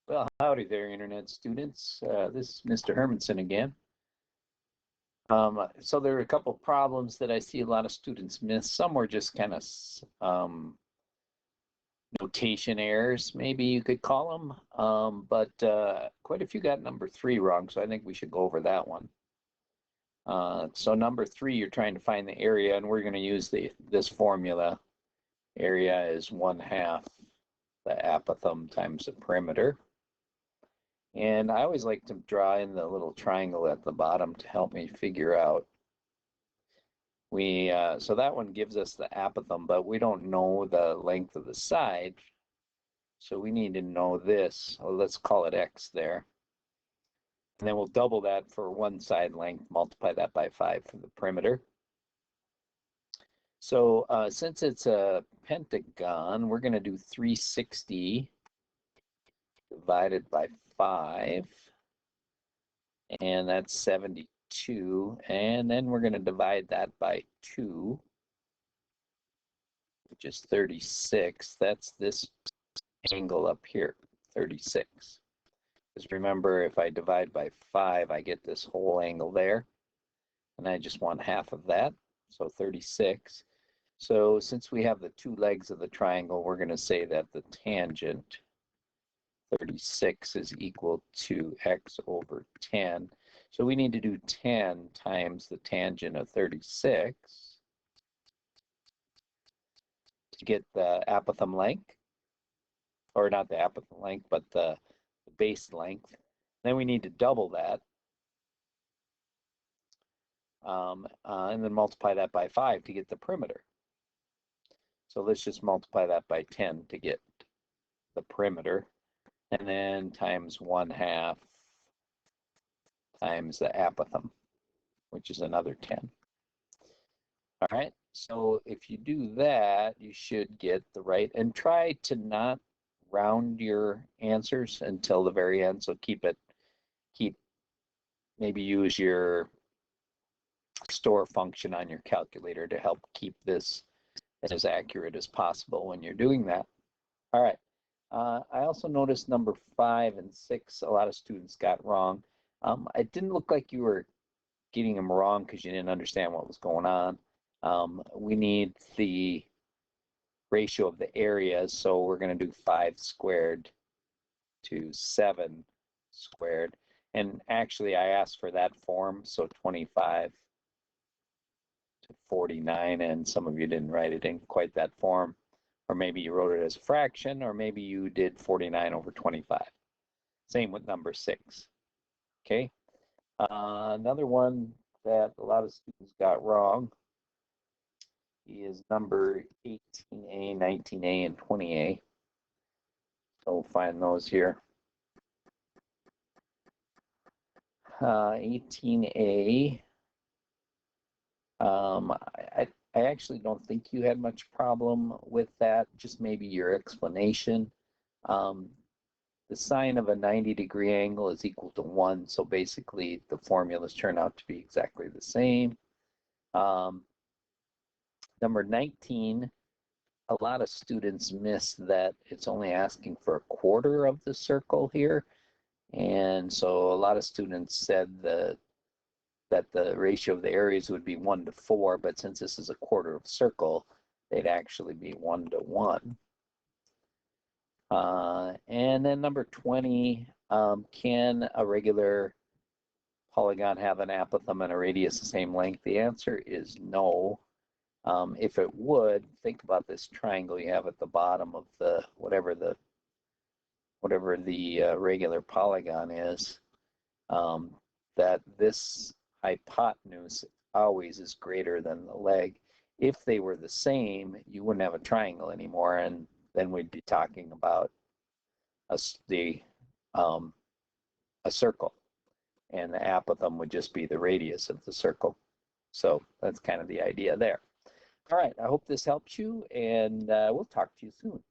Well, howdy there, Internet students. This is Mr. Hermanson again. So there are a couple problems that I see a lot of students miss. Some were just kind of notation errors, maybe you could call them. But quite a few got number 3 wrong, so I think we should go over that one. So number 3, you're trying to find the area, and we're going to use this formula. Area is 1/2 the apothem times the perimeter. And I always like to draw in the little triangle at the bottom to help me figure out. So that one gives us the apothem, but we don't know the length of the side. So we need to know this. Well, let's call it x there. And then we'll double that for one side length, multiply that by 5 for the perimeter. So since it's a pentagon, we're going to do 360 divided by 5. And that's 72, and then we're going to divide that by 2, which is 36. That's this angle up here, 36. Because remember, if I divide by 5, I get this whole angle there, and I just want half of that, so 36. So since we have the 2 legs of the triangle, we're going to say that the tangent 36 is equal to x over 10. So we need to do 10 times the tangent of 36 to get the apothem length, or not the apothem length, but the base length. Then we need to double that, and then multiply that by 5 to get the perimeter. So let's just multiply that by 10 to get the perimeter. And then times 1/2 times the apothem, which is another 10. All right, so if you do that, you should get the right, and try to not round your answers until the very end. So maybe use your store function on your calculator to help keep this as accurate as possible when you're doing that. All right. I also noticed number 5 and 6, a lot of students got wrong. It didn't look like you were getting them wrong because you didn't understand what was going on. We need the ratio of the areas, so we're going to do 5 squared to 7 squared. And actually, I asked for that form, so 25 to 49, and some of you didn't write it in quite that form. Or maybe you wrote it as a fraction, or maybe you did 49 over 25. Same with number 6. Okay. Another one that a lot of students got wrong is number 18A, 19A, and 20A. So we'll find those here. 18A. I actually don't think you had much problem with that, just maybe your explanation. The sine of a 90-degree angle is equal to 1, so basically the formulas turn out to be exactly the same. Number 19, a lot of students miss that it's only asking for a quarter of the circle here, and so a lot of students said that the ratio of the areas would be 1 to 4, but since this is a quarter of a circle, they'd actually be 1 to 1. And then number 20, can a regular polygon have an apothem and a radius the same length? The answer is no. If it would, think about this triangle you have at the bottom of the whatever the regular polygon is, that this hypotenuse always is greater than the leg. If they were the same, you wouldn't have a triangle anymore, and then we'd be talking about a circle, and the apothem would just be the radius of the circle. So that's kind of the idea there. All right, I hope this helps you, and we'll talk to you soon.